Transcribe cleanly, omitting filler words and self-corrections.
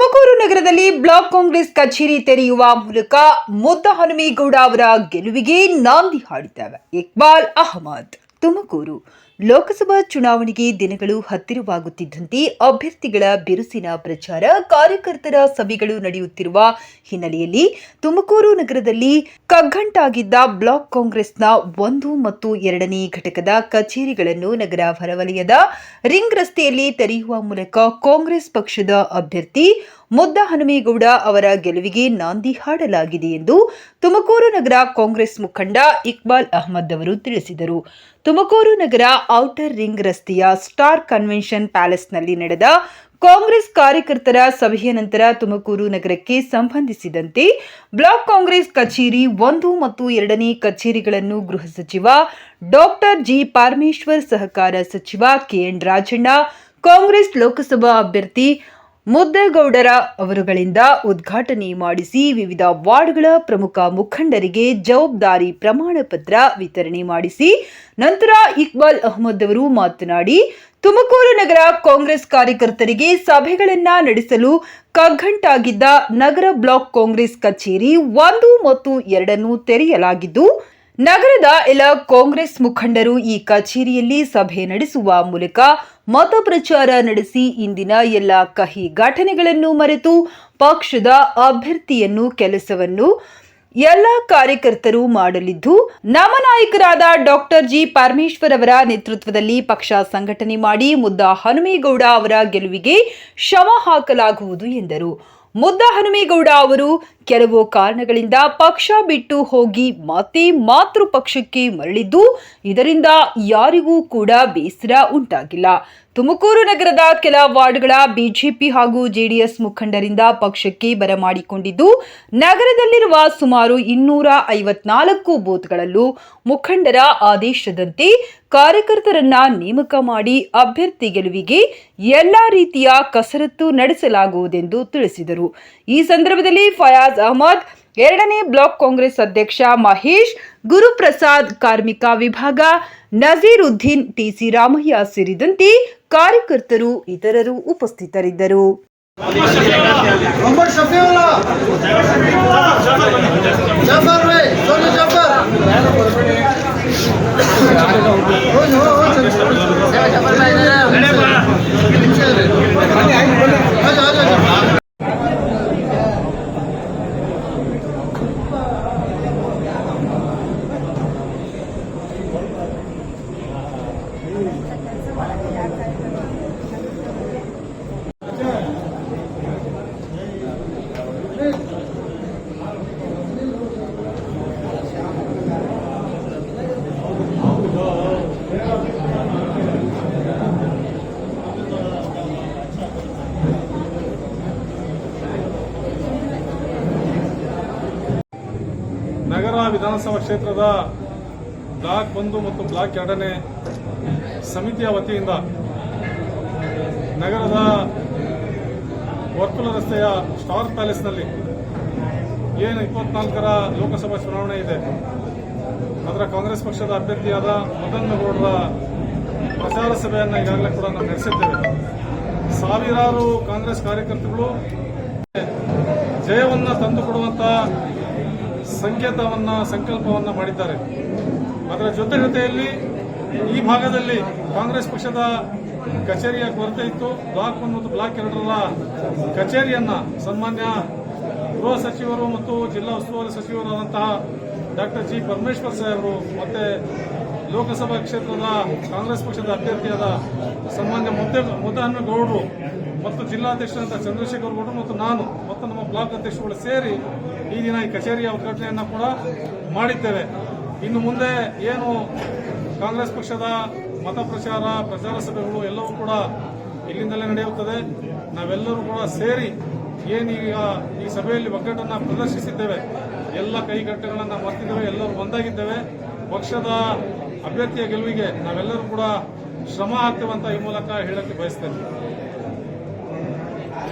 ತುಮಕೂರು ನಗರದಲ್ಲಿ ಬ್ಲಾಕ್ ಕಾಂಗ್ರೆಸ್ ಕಚೇರಿ ತೆರೆಯುವ ಮೂಲಕ ಮುದ್ದಹನುಮೇಗೌಡ ಅವರ ಗೆಲುವಿಗೆ ನಾಂದಿ ಹಾಡಿದ್ದಾರೆ ಇಕ್ಬಾಲ್ ಅಹಮದ್. ತುಮಕೂರು ಲೋಕಸಭಾ ಚುನಾವಣೆಗೆ ದಿನಗಳು ಹತ್ತಿರವಾಗುತ್ತಿದ್ದಂತೆ ಅಭ್ಯರ್ಥಿಗಳ ಬಿರುಸಿನ ಪ್ರಚಾರ, ಕಾರ್ಯಕರ್ತರ ಸಭೆಗಳು ನಡೆಯುತ್ತಿರುವ ಹಿನ್ನೆಲೆಯಲ್ಲಿ ತುಮಕೂರು ನಗರದಲ್ಲಿ ಕಗ್ಗಂಟಾಗಿದ್ದ ಬ್ಲಾಕ್ ಕಾಂಗ್ರೆಸ್ನ 1 ಮತ್ತು 2ನೇ ಘಟಕದ ಕಚೇರಿಗಳನ್ನು ನಗರ ಹೊರವಲಯದ ರಿಂಗ್ ರಸ್ತೆಯಲ್ಲಿ ತೆರೆಯುವ ಮೂಲಕ ಕಾಂಗ್ರೆಸ್ ಪಕ್ಷದ ಅಭ್ಯರ್ಥಿ ಮುದ್ದಹನುಮೇಗೌಡ ಅವರ ಗೆಲುವಿಗೆ ನಾಂದಿ ಹಾಡಲಾಗಿದೆ ಎಂದು ತುಮಕೂರು ನಗರ ಕಾಂಗ್ರೆಸ್ ಮುಖಂಡ ಇಕ್ಬಾಲ್ ಅಹಮದ್ ಅವರು ತಿಳಿಸಿದರು. ತುಮಕೂರು ನಗರ ಔಟರ್ ರಿಂಗ್ ರಸ್ತೆಯ ಸ್ಟಾರ್ ಕನ್ವೆನ್ಷನ್ ಪ್ಯಾಲೇಸ್ನಲ್ಲಿ ನಡೆದ ಕಾಂಗ್ರೆಸ್ ಕಾರ್ಯಕರ್ತರ ಸಭೆಯ ನಂತರ ತುಮಕೂರು ನಗರಕ್ಕೆ ಸಂಬಂಧಿಸಿದಂತೆ ಬ್ಲಾಕ್ ಕಾಂಗ್ರೆಸ್ ಕಚೇರಿ 1 ಮತ್ತು 2ನೇ ಕಚೇರಿಗಳನ್ನು ಗೃಹ ಸಚಿವ ಡಾಕ್ಟರ್ ಜಿ ಪರಮೇಶ್ವರ್, ಸಹಕಾರ ಸಚಿವ ಕೆಎನ್ ರಾಜಣ್ಣ, ಕಾಂಗ್ರೆಸ್ ಲೋಕಸಭಾ ಅಭ್ಯರ್ಥಿ ಮುದ್ದೇಗೌಡರ ಅವರುಗಳಿಂದ ಉದ್ಘಾಟನೆ ಮಾಡಿಸಿ ವಿವಿಧ ವಾರ್ಡ್ಗಳ ಪ್ರಮುಖ ಮುಖಂಡರಿಗೆ ಜವಾಬ್ದಾರಿ ಪ್ರಮಾಣ ಪತ್ರ ವಿತರಣೆ ಮಾಡಿಸಿ ನಂತರ ಇಕ್ಬಾಲ್ ಅಹಮದ್ ಅವರು ಮಾತನಾಡಿ, ತುಮಕೂರು ನಗರ ಕಾಂಗ್ರೆಸ್ ಕಾರ್ಯಕರ್ತರಿಗೆ ಸಭೆಗಳನ್ನ ನಡೆಸಲು ಕಗ್ಗಂಟಾಗಿದ್ದ ನಗರ ಬ್ಲಾಕ್ ಕಾಂಗ್ರೆಸ್ ಕಚೇರಿ 1 ಮತ್ತು 2 ತೆರೆಯಲಾಗಿದ್ದು, ನಗರದ ಎಲ್ಲ ಕಾಂಗ್ರೆಸ್ ಮುಖಂಡರು ಈ ಕಚೇರಿಯಲ್ಲಿ ಸಭೆ ನಡೆಸುವ ಮೂಲಕ ಮತ ಪ್ರಚಾರ ನಡೆಸಿ ಇಂದಿನ ಎಲ್ಲ ಕಹಿ ಘಟನೆಗಳನ್ನು ಮರೆತು ಪಕ್ಷದ ಅಭ್ಯರ್ಥಿಯನ್ನು ಕೆಲಸವನ್ನು ಎಲ್ಲ ಕಾರ್ಯಕರ್ತರು ಮಾಡಲಿದ್ದು, ನಮ್ಮ ನಾಯಕರಾದ ಡಾಕ್ಟರ್ ಜಿ ಪರಮೇಶ್ವರ್ ಅವರ ನೇತೃತ್ವದಲ್ಲಿ ಪಕ್ಷ ಸಂಘಟನೆ ಮಾಡಿ ಮುದ್ದಹನುಮೇಗೌಡ ಅವರ ಗೆಲುವಿಗೆ ಶ್ರಮ ಹಾಕಲಾಗುವುದು ಎಂದರು. ಮುದ್ದಹನುಮೇಗೌಡ ಅವರು ಕೆಲವು ಕಾರಣಗಳಿಂದ ಪಕ್ಷ ಬಿಟ್ಟು ಹೋಗಿ ಮತ್ತೆ ಮಾತೃ ಪಕ್ಷಕ್ಕೆ ಮರಳಿದ್ದು, ಇದರಿಂದ ಯಾರಿಗೂ ಕೂಡ ಬೇಸರ ಉಂಟಾಗಿಲ್ಲ. ತುಮಕೂರು ನಗರದ ಕೆಲ ವಾರ್ಡ್ಗಳ ಬಿಜೆಪಿ ಹಾಗೂ ಜೆಡಿಎಸ್ ಮುಖಂಡರಿಂದ ಪಕ್ಷಕ್ಕೆ ಬರಮಾಡಿಕೊಂಡಿದ್ದು, ನಗರದಲ್ಲಿರುವ ಸುಮಾರು 254 ಬೂತ್ಗಳಲ್ಲೂ ಮುಖಂಡರ ಆದೇಶದಂತೆ ಕಾರ್ಯಕರ್ತರನ್ನ ನೇಮಕ ಮಾಡಿ ಅಭ್ಯರ್ಥಿ ಗೆಲುವಿಗೆ ಎಲ್ಲಾ ರೀತಿಯ ಕಸರತ್ತು ನಡೆಸಲಾಗುವುದೆಂದು ತಿಳಿಸಿದರು. ಈ ಸಂದರ್ಭದಲ್ಲಿ ಫಯಾಜ್ ಅಹಮದ್, 2ನೇ ಬ್ಲಾಕ್ ಕಾಂಗ್ರೆಸ್ ಅಧ್ಯಕ್ಷ ಮಹೇಶ್, ಗುರುಪ್ರಸಾದ್, ಕಾರ್ಮಿಕ ವಿಭಾಗ ನಜೀರುದ್ದೀನ್, ಟಿಸಿ ರಾಮಯ್ಯ ಸೇರಿದಂತೆ ಕಾರ್ಯಕರ್ತರು ಇತರರು ಉಪಸ್ಥಿತರಿದ್ದರು. ನಗರ ವಿಧಾನಸಭಾ ಕ್ಷೇತ್ರದ ಬ್ಲಾಕ್ 1 ಮತ್ತು ಬ್ಲಾಕ್ 2ನೇ ಸಮಿತಿಯ ವತಿಯಿಂದ ನಗರದ ವರ್ತುಲ ರಸ್ತೆಯ ಸ್ಟಾರ್ ಪ್ಯಾಲೇಸ್ನಲ್ಲಿ ಏನು 24ರ ಲೋಕಸಭಾ ಚುನಾವಣೆ ಇದೆ, ಅದರ ಕಾಂಗ್ರೆಸ್ ಪಕ್ಷದ ಅಭ್ಯರ್ಥಿಯಾದ ಮುದ್ದಹನುಮೇಗೌಡರ ಪ್ರಚಾರ ಸಭೆಯನ್ನು ಈಗಾಗಲೇ ಕೂಡ ನಾವು ನಡೆಸಿದ್ದೇವೆ. ಸಾವಿರಾರು ಕಾಂಗ್ರೆಸ್ ಕಾರ್ಯಕರ್ತರು ಜಯವನ್ನು ತಂದುಕೊಡುವಂತ ಸಂಕಲ್ಪವನ್ನ ಮಾಡಿದ್ದಾರೆ. ಅದರ ಜೊತೆಯಲ್ಲಿ ಈ ಭಾಗದಲ್ಲಿ ಕಾಂಗ್ರೆಸ್ ಪಕ್ಷದ ಕಚೇರಿಯ ಕೊರತೆ ಇತ್ತು. ಬ್ಲಾಕ್ 1 ಮತ್ತು ಬ್ಲಾಕ್ 2ರ ಕಚೇರಿಯನ್ನ ಸನ್ಮಾನ್ಯ ಗೃಹ ಸಚಿವರು ಮತ್ತು ಜಿಲ್ಲಾ ಉಸ್ತುವಾರಿ ಸಚಿವರಾದಂತಹ ಡಾಕ್ಟರ್ ಜಿ ಪರಮೇಶ್ವರ್ ಸಾಹೇಬರು ಮತ್ತೆ ಲೋಕಸಭಾ ಕ್ಷೇತ್ರದ ಕಾಂಗ್ರೆಸ್ ಪಕ್ಷದ ಅಭ್ಯರ್ಥಿಯಾದ ಸನ್ಮಾನ್ಯ ಮುದ್ದಹನುಮೇಗೌಡರು ಮತ್ತು ಜಿಲ್ಲಾಧ್ಯಕ್ಷರಾದ ಚಂದ್ರಶೇಖರ್ ಗೌಡರು ಮತ್ತು ನಾನು ಮತ್ತು ನಮ್ಮ ಬ್ಲಾಕ್ ಅಧ್ಯಕ್ಷರುಗಳು ಸೇರಿ ಈ ದಿನ ಈ ಕಚೇರಿಯ ಉದ್ಘಾಟನೆಯನ್ನು ಕೂಡ ಮಾಡಿದ್ದೇವೆ. ಇನ್ನು ಮುಂದೆ ಏನು ಕಾಂಗ್ರೆಸ್ ಪಕ್ಷದ ಮತ ಪ್ರಚಾರ ಸಭೆಗಳು ಎಲ್ಲವೂ ಕೂಡ ಇಲ್ಲಿಂದಲೇ ನಡೆಯುತ್ತದೆ. ನಾವೆಲ್ಲರೂ ಕೂಡ ಸೇರಿ ಏನೀಗ ಈ ಸಭೆಯಲ್ಲಿ ಒಗ್ಗಟ್ಟನ್ನು ಪ್ರದರ್ಶಿಸಿದ್ದೇವೆ, ಎಲ್ಲ ಕೈಗಟ್ಟೆಗಳನ್ನು ಮರ್ತಿದ್ದೇವೆ, ಎಲ್ಲರೂ ಒಂದಾಗಿದ್ದೇವೆ. ಪಕ್ಷದ ಅಭ್ಯರ್ಥಿಯ ಗೆಲುವಿಗೆ ನಾವೆಲ್ಲರೂ ಕೂಡ ಶ್ರಮ ಹಾಕ್ತೇವೆ ಅಂತ ಈ ಮೂಲಕ ಹೇಳಕ್ಕೆ ಬಯಸ್ತೇನೆ.